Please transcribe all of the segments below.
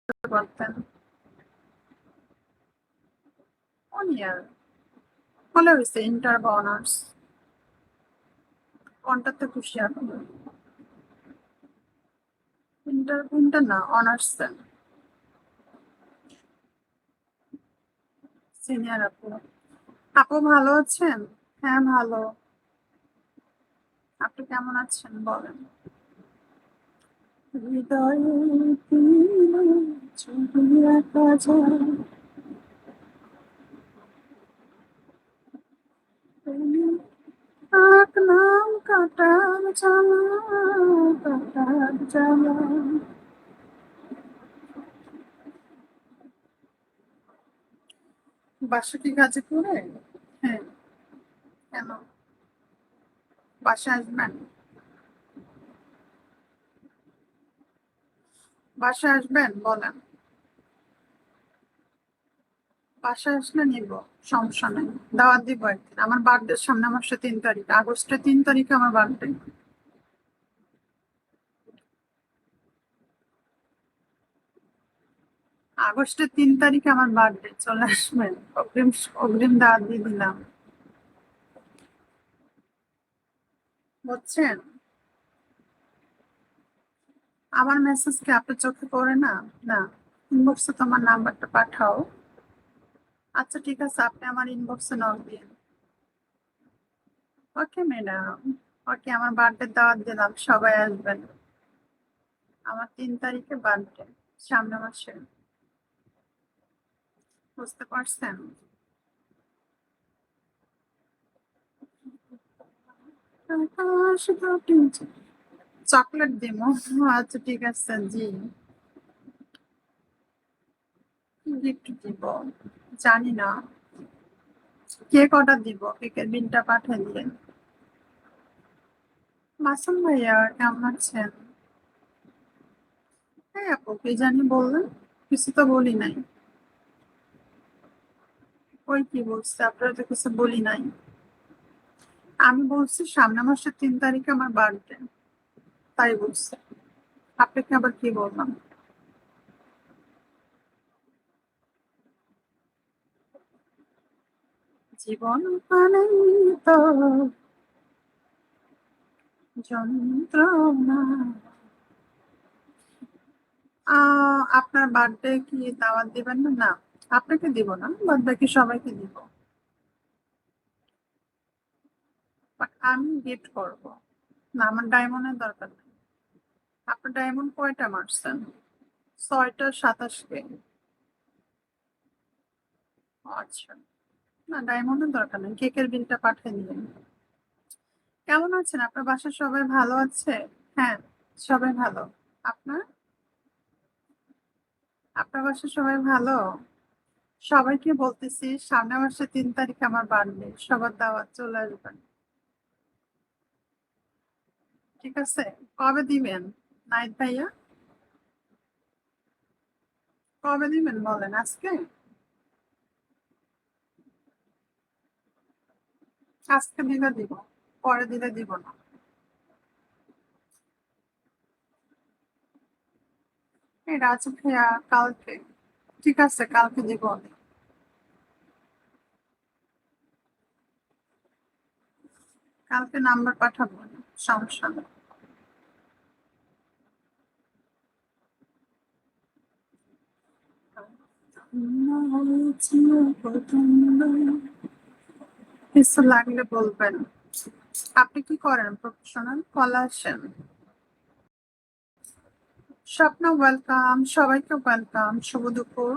করতেন? কোন ইয়ার? হলে হয়েছে ইন্টার বা অনার্স? কোনটাতে খুশি আপনি? ইন্টার ইন্টার না, অনার্স দেন। সিনিয়র আপু। আপু ভালো আছেন? হ্যাঁ ভালো। আপনি কেমন আছেন বলেন? হৃদয়ে তীরে ছবি আঁকা যায়, আঁকলাম কাটার জ্বালা, কাটার জ্বালা। বাসা কি গাজীপুরে? হ্যাঁ। কেন? বাসা আসবেন? বাসা আসবেন বলেন। বাসায় আসলে নিব, সমস্যা নেই। দাওয়াত দিব একদিন। আমার বার্থডে সামনে মাসে 3 তারিখ, আগস্টের 3 তারিখে আমার বার্থডে। আগস্টের 3 তারিখে আমার বার্থডে, চলে আসবেন। অগ্রিম অগ্রিম দাওয়াত দিয়ে দিলাম, বুঝছেন? আমার মেসেজ কি আপনার চোখে পড়ে না? না। ইনবক্সে তোমার নাম্বারটা পাঠাও। আচ্ছা ঠিক আছে, আপনি আমার ইনবক্সে নক দিন। Okay madam. ওকে, আমার বার্থডে দাওয়াত দিলাম, সবাই আসবেন। আমার 3 তারিখে বার্থডে, সামনে মাসে। বুঝতে পারছেন? চকলেট দিব? আচ্ছা ঠিক আছে জি। গিফট দিব? জানি না। কেক অর্ডার দিব, কেকের বিলটা পাঠিয়ে দিলেন। মাসুম ভাইয়া কেমন আছেন? হ্যাঁ আপু, কি জানি বললেন? কিছু তো বলি নাই। ওই কি বলছে? আপনারা তো কিছু বলি নাই। আমি বলছি সামনে মাসের 3 তারিখে আমার বার্থডে, তাই বলছে। আপনাকে আবার কি বললাম? জীবন মানেই তো যন্ত্রণা। আপনার বার্থডে কি দাওয়াত দিবেন না? না, আপনাকে দিব না, বাদ বাকি সবাইকে দিব। বাট আমি গিফট করব। না, আমার ডায়মন্ডের দরকার নেই। আপনার ডায়মন্ড কয়টা মারছেন? 6টা 27কে। আচ্ছা। না, ডায়মন্ডের দরকার নেই, কেকের বিলটা পাঠিয়ে দিলেন। কেমন আছেন? আপনার বাসার সবাই ভালো আছে? হ্যাঁ, সবাই ভালো। আপনার আপনার বাসার সবাই ভালো? সবাইকে বলতেছি সামনের মাসে 3 তারিখে আমার বার্থডে, সবার দাওয়াত, চলে আসবেন। ঠিক আছে। কবে দিবেন নাইট ভাইয়া? কবে দিবেন বলেন, আজকে? আজকে দিলে দিব, পরে দিলে দিব না। এই রাজু ভাইয়া কালকে। ঠিক আছে, কালকে দিব আমি। কালকে নাম্বার পাঠাবো, সমস্যা নেই। কিছু লাগলে বলবেন। আপনি কি করেন প্রফেশনাল? কলা আসেন। স্বপ্ন ওয়েলকাম, সবাইকে ওয়েলকাম, শুভ দুপুর।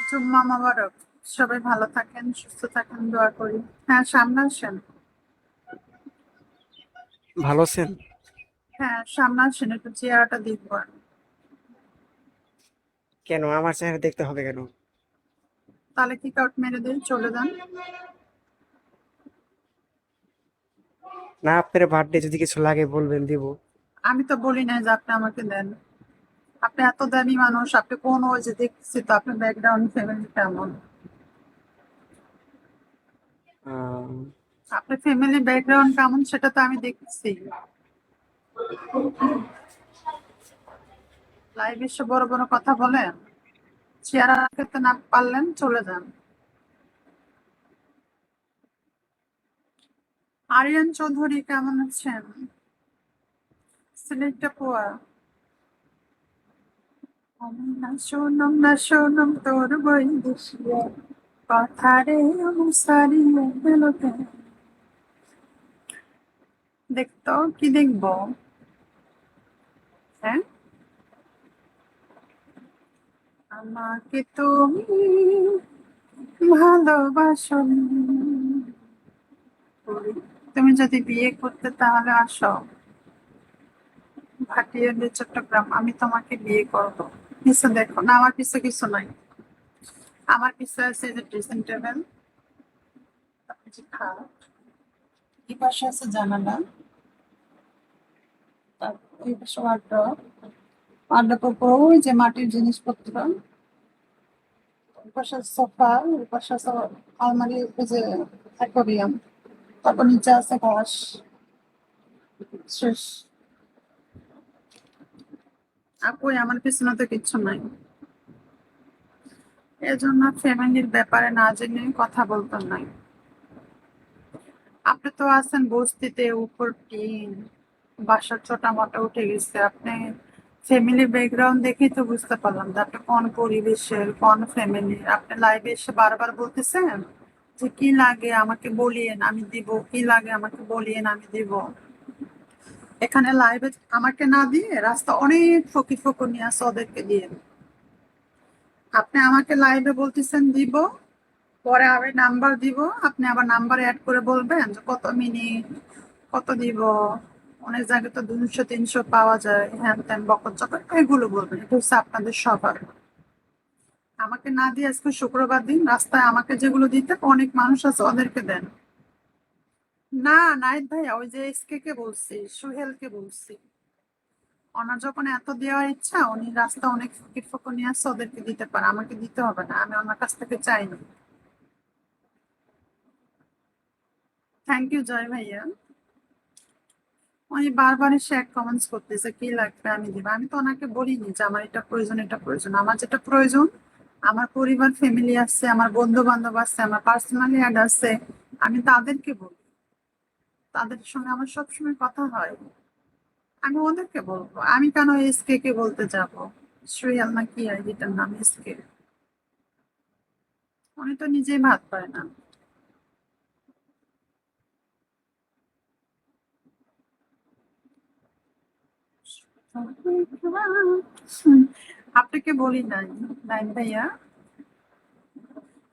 জুম্মা মোবারক। সবাই ভালো থাকেন, সুস্থ থাকেন, দোয়া করি। হ্যাঁ, সামনে আসেন। ভালো আছেন? হ্যাঁ, সামনে আসেন, একটু চেহারাটা দেখবো আমি। কেন আমার চেহারা দেখতে হবে কেন? তাহলে কিক আউট মেরে দিয়ে চলে যান। না, আপনার বার্থডে যদি কিছু লাগে বলবেন, দিব। আমি তো বলি না যে আপনি আমাকে দেন। আপনি এত দামি মানুষ, আপনি কোন ওই যে দেখছি তো আপনার ব্যাকগ্রাউন্ড ফ্যামিলি কেমন। আহ, আপনার ফ্যামিলি ব্যাকগ্রাউন্ড কেমন সেটা তো আমি দেখছি। লাইভ এসে বড় বড় কথা বলেন, চেহারা রাখতে না পারলেন চলে যান। আরিয়ান চৌধুরী কেমন আছেন? সিলেক্টটা পোয়া। আমি না শোনম তোর বই দেশিয়া, কথা রে সারিয়ে গেল কেন। দেখতো কি দেখবো? হ্যাঁ, আমাকে তুমি ভালোবাসনি। তুমি যদি বিয়ে করতে তাহলে আসো ভাটিয়ালি চট্টগ্রাম, আমি তোমাকে বিয়ে করবো। কিছু দেখো না, আমার পিছু কিছু নাই। আমার পিছু আছে যে ড্রেসিং টেবিল, তারপরে যে খাট, এই পাশে আছে জানালা, তারপর এই পাশে ওয়ার্ড্রপ, ওয়ার্ড্রপের উপর ওই যে মাটির জিনিসপত্র, ওই পাশে সোফা, ওই পাশে আছে আলমারি, ওই যে অ্যাকোরিয়াম, তারপর নিচে আছে ঘাস। শেষ। আপু আমার পিছনে তো কিচ্ছু নাই, এজন্য ফ্যামিলির ব্যাপারে না জেনে কথা বলতাম নাই। আপনি তো আছেন বস্তিতে, উপর টিন, বাসার ছোটা মোটা উঠে গেছে। আপনি ফ্যামিলি ব্যাকগ্রাউন্ড দেখেই তো বুঝতে পারলাম যে আপনি কোন পরিবেশের, কোন ফ্যামিলির। আপনি লাইভে এসে বারবার বলতেছেন যে কি লাগে আমাকে বলিয়েন আমি দিব, কি লাগে আমাকে বলিয়েন আমি দিব। এখানে লাইভে আমাকে না দিয়ে রাস্তা অনেক ফকির ফকর নিয়ে আসে, ওদেরকে দিয়ে। আপনি আমাকে লাইভে বলতেছেন দিব, পরে আমি নাম্বার দিব, আপনি আবার নাম্বার অ্যাড করে বলবেন যে কত মিনিট, কত দিব। অনেক জায়গায় তো 200 300 পাওয়া যায়, হ্যান ত্যান বকর চকর এগুলো বলবেন। এটা হচ্ছে আপনাদের স্বভাব। আমাকে না দিয়ে আজকে শুক্রবার দিন রাস্তায় আমাকে যেগুলো দিতে অনেক মানুষ আছে ওদেরকে দেন। না নাইট ভাইয়া, ওই যে এসকে কে বলছি, সুহেলকে বলছি। ওনার যখন এত দেওয়ার ইচ্ছা, উনি রাস্তা অনেক ফকির ফকর নিয়ে আসছে, ওদেরকে দিতে পারে, আমাকে দিতে হবে না, আমি ওনার কাছ থেকে চাইনি। থ্যাংক ইউ জয় ভাইয়া। উনি বারবার এসে এক কমেন্টস করতেছে কি লাগবে আমি দিব। আমি তো ওনাকে বলিনি যে আমার এটা প্রয়োজন, এটা প্রয়োজন। আমার যেটা প্রয়োজন, আমার পরিবার ফ্যামিলি আছে, আমার বন্ধু বান্ধব আছে, আমার পার্সোনালি অ্যাড আছে, আমি তাদেরকে বলি। তাদের সঙ্গে আমার সবসময় কথা হয়, আমি ওদেরকে বলবো। আমি কেন এসকে কে বলতে যাব? শ্রেয়াল না কি আইডিটার নাম এসকে, উনি তো নিজেই ভাত পায় না। হুম, আপনাকে বলি নাই নাইন ভাইয়া।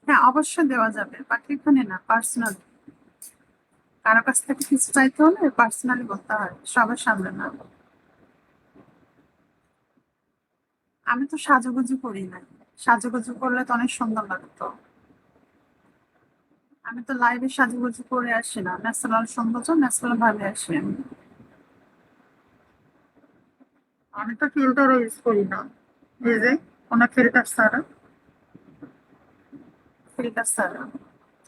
হ্যাঁ অবশ্যই দেওয়া যাবে, বাট এখানে না, পার্সোনাল। কারো কাছ থেকে কিছু চাইতে হলে পার্সোনালি বলতে হয়, সবার সামনে না। আমি তো সাজুগুজু করি না, সাজুগুজু করলে তো অনেক সুন্দর লাগতো। আমি তো লাইভে সাজুগুজু করে আসি না, ন্যাচারাল সৌন্দর্য ন্যাচারাল ভাবে আসি আমি। আমি তো ফিল্টারও ইউজ করি না, এই যে কোনো ফিল্টার ছাড়া, ফিল্টার ছাড়া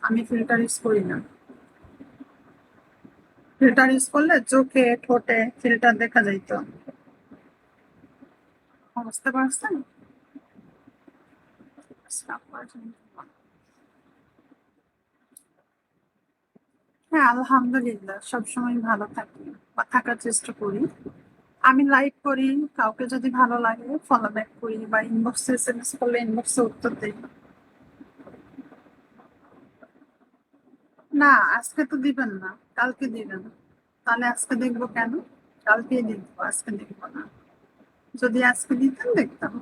আমি ফিল্টার ইউজ করি না। ফিল্টার ইউজ করলে চোখে ঠোঁটে ফিল্টার দেখা যাইতো। বুঝতে পারছেন? হ্যাঁ আলহামদুলিল্লাহ, সবসময় ভালো থাকি বা থাকার চেষ্টা করি। আমি লাইক করি, কাউকে যদি ভালো লাগে ফলো ব্যাক করি, বা ইনবক্সে এসএমএস করলে ইনবক্সে উত্তর দিই। না আজকে তো দিবেন না, কালকে দিবেন। তাহলে আজকে দেখবো কেন? কালকেই দেখবো, আজকে দেখবো না। যদি আজকে দিতেন দেখতাম।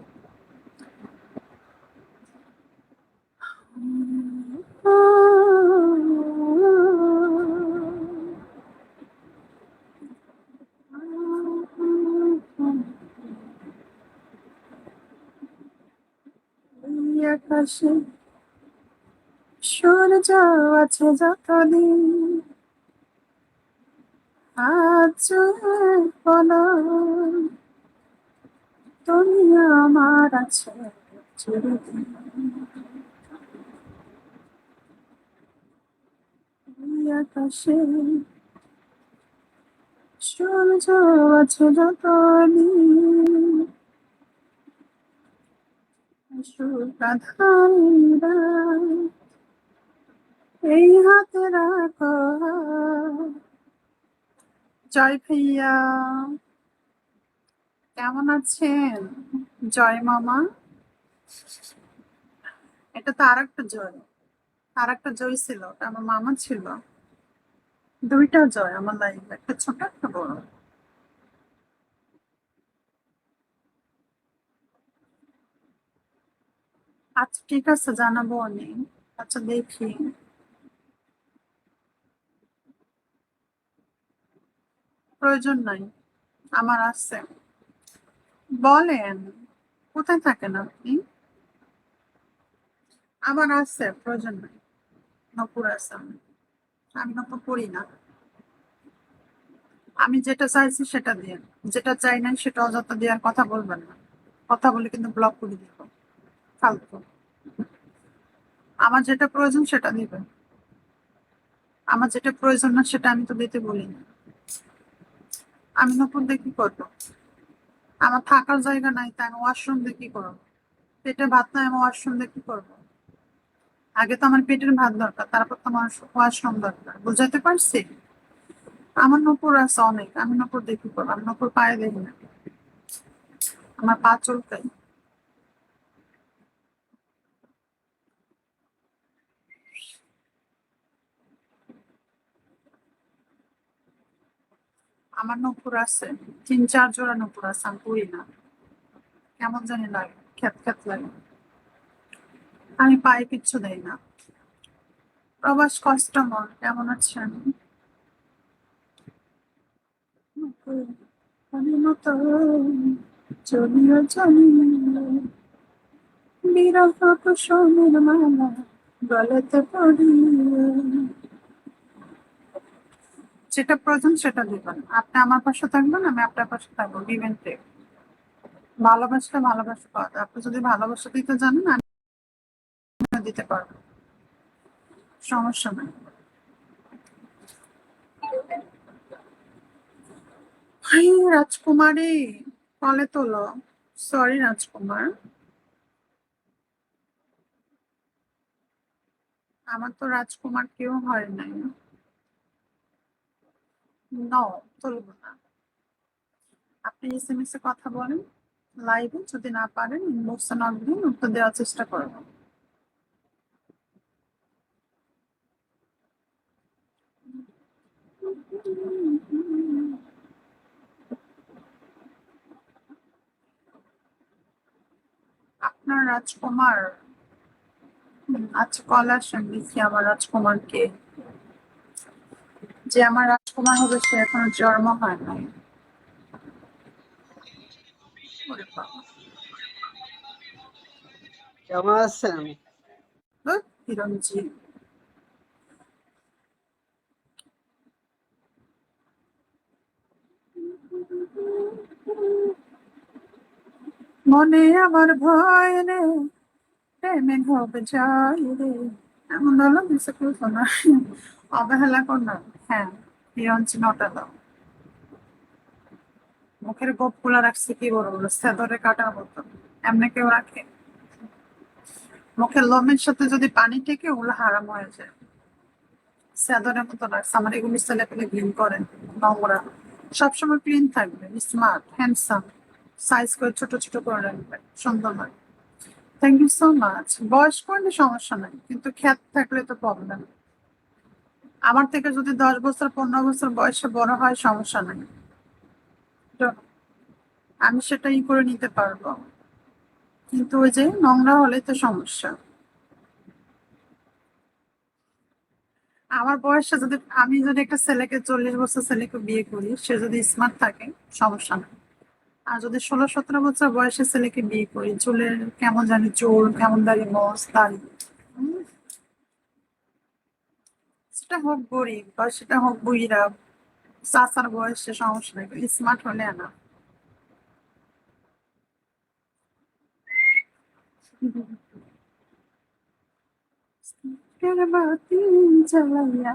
এই আকাশে সূর্য আছে যতদিন, আজ বলো তুমি আমার আছে চিরদিন। এই আকাশে সূর্য আছে যতদিন, সুপ্রধানীরা এই হাতে রাখো। জয় ভাইয়া, কেমন আছেন? জয় মামা। এটা তো আর একটা জয়, আর একটা জয় ছিল, ওটা আমার মামা ছিল। দুইটা জয় আমার লাইফে, একটা ছোট একটা বড়। আচ্ছা ঠিক আছে, জানাবো আমি। আচ্ছা দেখি। প্রয়োজন নাই, আমার আছে। বলেন, কোথায় থাকেন আপনি? আমার আছে, প্রয়োজন নাই। নপুর আছে আমার। আমি নপুর করি না। আমি যেটা চাইছি সেটা দিয়ে, যেটা চাই নাই সেটা অযথা দেওয়ার কথা বলবেন না। কথা বলে কিন্তু ব্লক করে দিব, ফালতু। আমার যেটা প্রয়োজন সেটা দিবেন, আমার যেটা প্রয়োজন না সেটা আমি তো দিতে বলি না। আমি নপুর দিয়ে কি করবো? আমার থাকার জায়গা নাই, তাই আমি ওয়াশরুম দিয়ে কি করবো? পেটে ভাত নাই, আমি ওয়াশরুম দিয়ে কি করবো? আগে তো আমার পেটের ভাত দরকার, তারপর তো আমার ওয়াশরুম দরকার, বুঝাতে পারছি? আমার নপুর আছে অনেক, আমি নপুর দিয়ে কি করবো? আমি নপুর পায়ে দেখি না, আমার পা চলকাই। আমার নপুর আছে, 3-4 জোড়া নপুর আছে, আমি পড়ি না। কেমন জানি লাগে, খ্যাত খ্যাত লাগে। আমি পায়ে কিচ্ছু দেই না। প্রবাস কাস্টমার, কেমন আছেন? আমি মতো চলিও জানি বিরহ কুসুমের মালা গলাতে পড়িয়ে। যেটা প্রয়োজন সেটা দিবেন, আপনি আমার পাশে থাকবেন, আমি আপনার পাশে থাকবো, গিভেন টেক। ভালোবাসলে ভালোবাসা পাওয়া যায়, আপনি যদি ভালোবাসা দিতে জানেন আমি দিতে পারবো, সমস্যা নাই। হাই রাজকুমারী, কলে তোলো। সরি রাজকুমার, আমার তো রাজকুমার কেউ হয় নাই। নো, তুলবো না। আপনি এসএমএস এ কথা বলেন, লাইভে যদি না পারেন ইনবক্সে নক দিন, উত্তর দেওয়ার চেষ্টা করবো। আপনার রাজকুমার, আচ্ছা কল আসেন, দেখি আমার রাজকুমার কে। যে আমার রাজকুমার হবে সে এখনো জন্ম হয় নাই। ওরে বাবা, কেমন আছেন? ধুর, হিরণজি। মনে আমার ভয় রে, প্রেমে হবে যাই রে। এমন হলো দিছে কেউ শোনা, অবহেলা কর না। হ্যাঁ, হিরণজি নটা দাও। মুখের গোপ খোলা রাখছে কি বড় বড় সেদরে কাটার মতো, এমনি কেউ রাখে? মুখের লোমের সাথে যদি পানি টেকে ওগুলো হারাম হয়ে যায়। সেদরের মতো রাখছে আমার, এগুলি ছেলে পেলে ক্লিন করেন, নোংরা। সবসময় ক্লিন থাকবে, স্মার্ট হ্যান্ডসাম, সাইজ করে ছোট ছোট করে রাখবে, সুন্দর হয়। Thank you so much. বয়স করলে সমস্যা নাই, কিন্তু খ্যাত থাকলে তো প্রবলেম। আমার থেকে যদি 10 বছর 15 বছর বয়সে বড় হয় সমস্যা নাই, তো আমি সেটাই করে নিতে পারবো। কিন্তু ওই যে নোংরা হলে তো সমস্যা। আমার বয়সে যদি, আমি যদি একটা ছেলেকে 40 বছর ছেলেকে বিয়ে করি, সে যদি স্মার্ট থাকে সমস্যা না। আর যদি 16-17 বছর বয়সে ছেলেকে বিয়ে করি, চুলের কেমন জানি চুল, কেমন দাড়ি, মোজ দাড়ি, উম, সেটা হোক গরিব বা সেটা হোক বুইরা, চাচার বয়সে সমস্যা নেই, স্মার্ট হলে না। বাতি জ্বালাইয়া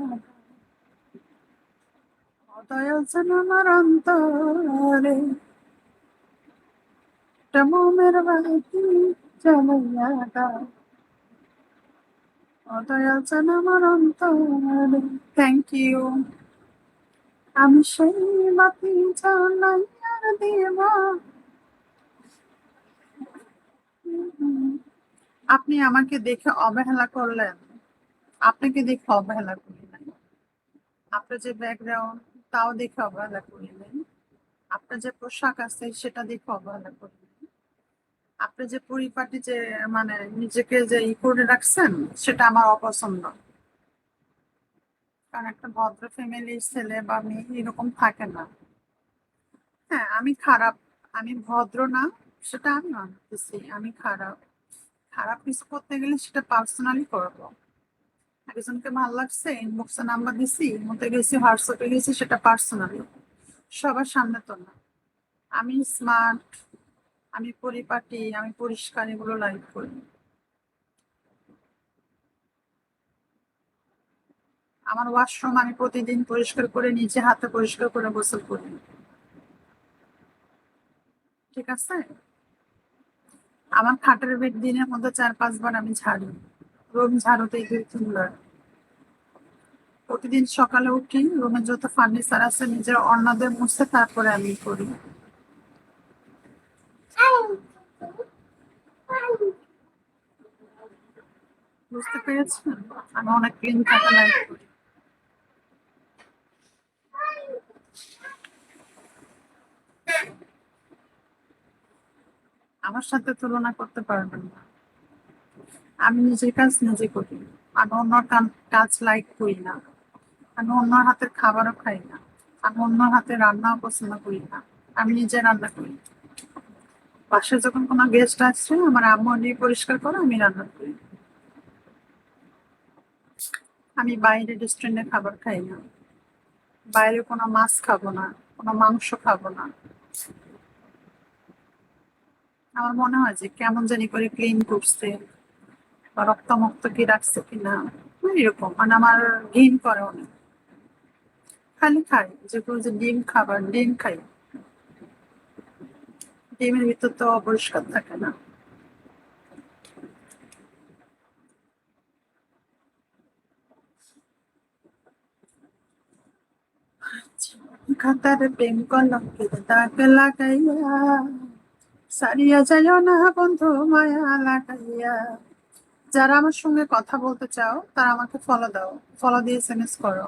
দয়াল যেন আমার অন্তরে একটা মোমের বাতি জ্বালাইয়া দাও ও দয়াল জান আমার অন্তরে। Thank you. আমি সেই বাতি জ্বালাইয়া দিব। আপনি আমাকে দেখে অবহেলা করলেন, আপনাকে দেখে অবহেলা করি নাই। আপনার যে ব্যাকগ্রাউন্ড তাও দেখে অবহেলা করি নাই। আপনার যে পোশাক আছে সেটা দেখে অবহেলা করি নাই। আপনি যে পরিপাটি যে মানে নিজেকে যে করে রাখছেন সেটা আমার অপছন্দ। কারণ একটা ভদ্র ফ্যামিলির ছেলে বা মেয়ে এরকম থাকে না। হ্যাঁ আমি খারাপ, আমি ভদ্র না সেটা আমি মানতেছি, আমি খারাপ। খারাপ কিছু করতে গেলে সেটা পার্সোনালি করবো। একজনকে ভালো লাগছে ইনবক্সে নাম্বার দিছি, মতে গেছি, হোয়াটসঅ্যাপে গেছি, সেটা পার্সোনালি, সবার সামনে তো না। আমি স্মার্ট, আমি পরিপাটি, আমি পরিষ্কার, এগুলো লাইক করি। আমার ওয়াশরুম আমি প্রতিদিন পরিষ্কার করে নিজে হাতে পরিষ্কার করে গোসল করি, ঠিক আছে। আমার খাটের বেড দিনের মধ্যে 4-5 বার আমি ঝাড়ি, রুম ঝাড়ুতেই 2-3 বার। প্রতিদিন সকালে উঠি, রুমে যত ফার্নিচার আছে নিজের অন্যদের মুছে তারপরে আমি করি। বুঝতে পেরেছেন? আমি অনেক ক্লিন থাকা লাইক করি। আমার সাথে তুলনা করতে পারবেন না। আমি নিজের কাজ নিজে করি। আমি অন্যর কাজ লাইক করি না। আমি অন্যর হাতের খাবারও খাই না। আমি অন্যর হাতে রান্নাও পছন্দ করি না। আমি নিজে রান্না করি। বাসায় যখন কোনো গেস্ট আসছে আমার আম্মু নিয়ে পরিষ্কার করে আমি রান্না করি। আমি বাইরে রেস্টুরেন্টে খাবার খাই না। বাইরে কোনো মাছ খাবো না, কোনো মাংস খাবো না। আমার মনে হয় যে কেমন জানি করে ক্লিন করছে বা রক্ত মুক্ত কি রাখছে কিনা, এরকম মানে আমার ঘিন করে অনেক। খালি খাই যেগুলো যে ডিম খাবার, ডিম খাই, ডিমের ভিতর তো অপরিষ্কার থাকে না। খাতার প্রেম কলঙ্কের দাগ লাগাইয়া সারিয়া যাইও না বন্ধু মায়া লাগাইয়া। যারা আমার সঙ্গে কথা বলতে চাও তারা আমাকে ফলো দাও, ফলো দিয়ে এসএমএস করো।